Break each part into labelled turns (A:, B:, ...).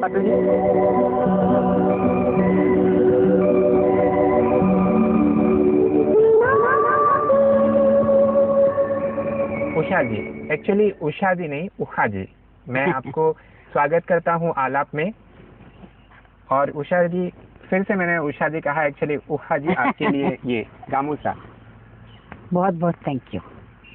A: पातू जी। उषा जी, actually Usha जी नहीं, उषा जी। मैं आपको स्वागत करता हूँ आलाप में। और उषा जी, फिर से मैंने उषा जी कहा, एक्चुअली उषा जी आपके लिए ये गामूसा।
B: बहुत बहुत थैंक यू।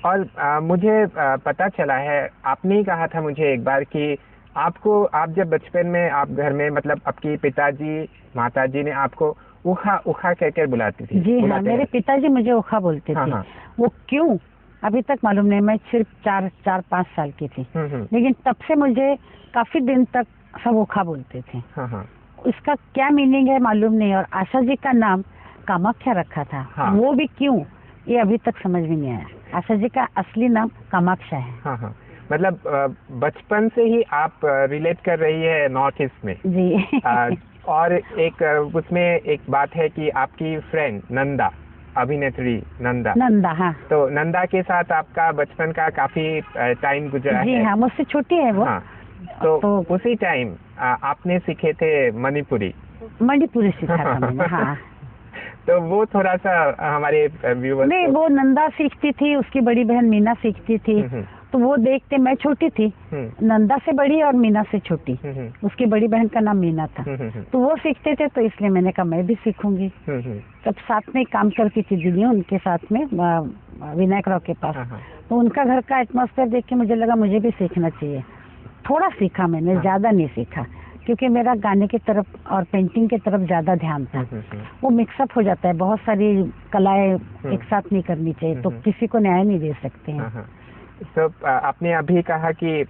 A: और मुझे पता चला है, आपने ही कहा था मुझे एक बार कि आप जब बचपन में आप घर में, मतलब आपकी पिताजी माताजी ने आपको उखा उखा कहकर बुलाती थी।
B: जी हाँ, मेरे पिताजी मुझे उखा बोलते थे।
A: हाँ।
B: वो क्यों अभी तक मालूम नहीं। मैं सिर्फ 4-5 साल की थी, लेकिन तब से मुझे काफी दिन तक सब उखा बोलते थे।
A: हाँ।
B: इसका क्या मीनिंग है मालूम नहीं। और आशा जी का नाम कामाख्या रखा था।
A: हाँ।
B: वो भी क्यों, ये अभी तक समझ में नहीं आया। आशा जी का असली नाम कामाख्या है।
A: हाँ। मतलब बचपन से ही आप रिलेट कर रही है नॉर्थ ईस्ट में
B: जी।
A: और एक उसमें एक बात है कि आपकी फ्रेंड नंदा, अभिनेत्री नंदा।
B: हाँ।
A: तो नंदा के साथ आपका बचपन का काफी टाइम गुजरा
B: जी
A: है।
B: हाँ, मुझसे छोटी है वो।
A: हाँ। तो उसी टाइम आपने सीखे थे मणिपुरी
B: सीखा था मैंने। हाँ।
A: तो वो थोड़ा सा हमारे व्यूअर्स
B: नहीं, वो नंदा सीखती थी, उसकी बड़ी बहन मीना सीखती थी। तो वो देखते, मैं छोटी थी, नंदा से बड़ी और मीना से छोटी। उसकी बड़ी बहन का नाम मीना था। तो वो सीखते थे, तो इसलिए मैंने कहा मैं भी सीखूंगी। तब साथ में काम करती थी दीदी उनके साथ में, विनायक राव के पास। तो उनका घर का एटमॉस्फेयर देख के मुझे लगा मुझे भी सीखना चाहिए। थोड़ा सीखा मैंने, ज्यादा नहीं सीखा, क्योंकि मेरा गाने की तरफ और पेंटिंग की तरफ ज्यादा ध्यान था। वो मिक्सअप हो जाता है, बहुत सारी कलाएं एक साथ नहीं करनी चाहिए, तो किसी को न्याय नहीं दे सकते हैं।
A: तो आपने अभी कहा कि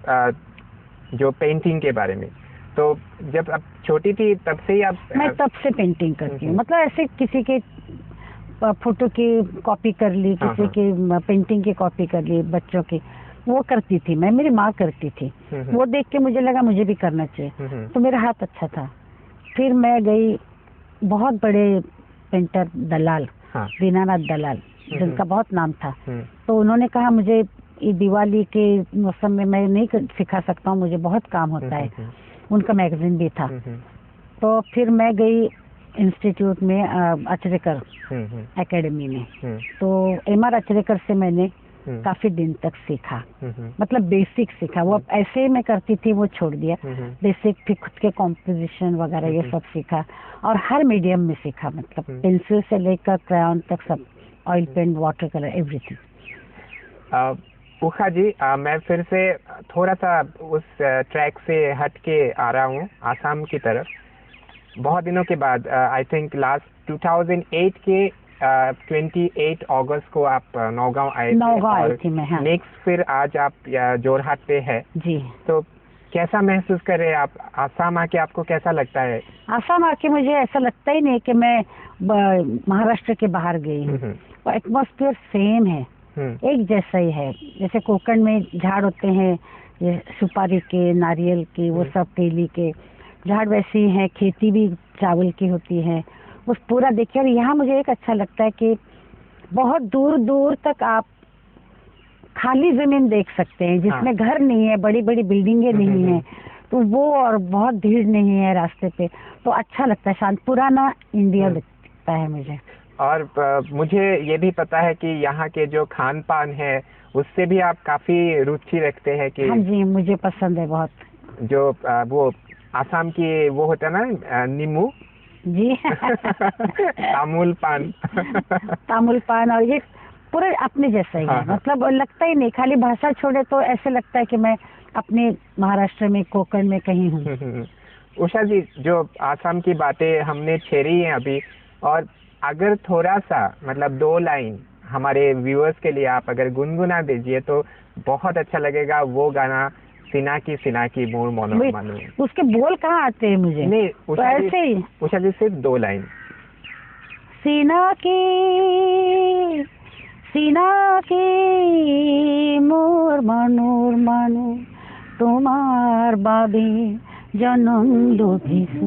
A: जो पेंटिंग के बारे में, तो जब आप छोटी थी तब से ही आप?
B: मैं तब से पेंटिंग करती हूँ। मतलब ऐसे किसी के फोटो की कॉपी कर ली, किसी की पेंटिंग की कॉपी कर ली, बच्चों की, वो करती थी मैं। मेरी माँ करती थी, वो देख के मुझे लगा मुझे भी करना चाहिए। तो मेरा हाथ अच्छा था। फिर मैं गई, बहुत बड़े पेंटर दलाल, दीनानाथ दलाल, जिनका बहुत नाम था। तो उन्होंने कहा मुझे ये दिवाली के मौसम में मैं नहीं सिखा सकता हूँ, मुझे बहुत काम होता है। उनका मैगजीन भी था। तो फिर मैं गई इंस्टीट्यूट में, अचरेकर एकेडमी में। तो एमआर अचरेकर से मैंने काफी दिन तक सीखा, मतलब बेसिक सीखा। वो ऐसे ही मैं करती थी, वो छोड़ दिया। बेसिक, फिर खुद के कॉम्पोजिशन वगैरह ये सब सीखा, और हर मीडियम में सीखा, मतलब पेंसिल से लेकर क्रायन तक सब, oil paint, water colour, everything.
A: Usha ji, मैं फिर से थोड़ा सा उस ट्रैक से हट के आ रहा हूँ आसाम की तरफ। बहुत दिनों के बाद, आई थिंक लास्ट 2008 के 28 अगस्त को आप नौगांव आए थे।
B: हाँ।
A: नेक्स्ट फिर आज आप जोरहाट पे है
B: जी।
A: तो कैसा महसूस कर रहे हैं आप? आसाम आके आपको कैसा लगता है?
B: आसाम आके मुझे ऐसा लगता ही नहीं कि मैं महाराष्ट्र के बाहर गई हूँ। वो एटमॉस्फेयर सेम है, एक जैसा ही है। जैसे कोकण में झाड़ होते हैं, ये सुपारी के, नारियल के, वो सब केली के झाड़ वैसे ही हैं। खेती भी चावल की होती है। उस पूरा देखिए। और यहाँ मुझे एक अच्छा लगता है कि बहुत दूर दूर तक आप खाली जमीन देख सकते हैं, जिसमें घर नहीं है, बड़ी बड़ी बिल्डिंगें नहीं है, तो वो, और बहुत भीड़ नहीं है रास्ते पे, तो अच्छा लगता है। शांत, पुराना इंडिया लगता है मुझे।
A: और मुझे ये भी पता है कि यहाँ के जो खान पान है उससे भी आप काफी रुचि रखते हैं कि?
B: हाँ जी, मुझे पसंद है बहुत।
A: जो वो आसाम की वो होता है ना, नींबू
B: जी।
A: तामुल पान।
B: तामुल पान, और ये पूरे अपने जैसा ही है। मतलब लगता ही नहीं, खाली भाषा छोड़े तो ऐसे लगता है कि मैं अपने महाराष्ट्र में, कोकण में कहीं हूँ।
A: उषा जी, जो आसाम की बातें हमने छेड़ी हैं अभी, और अगर थोड़ा सा, मतलब 2 लाइन हमारे व्यूअर्स के लिए आप अगर गुनगुना दीजिए तो बहुत अच्छा लगेगा। वो गाना, सिना की मोर मानो।
B: उसके बोल कहाँ आते हैं मुझे?
A: नहीं,
B: तो ऐसे ही
A: उषा जी सिर्फ 2 लाइन।
B: सीना की मोर मानो, तुम्हार बाबे जन्म लोभिसु,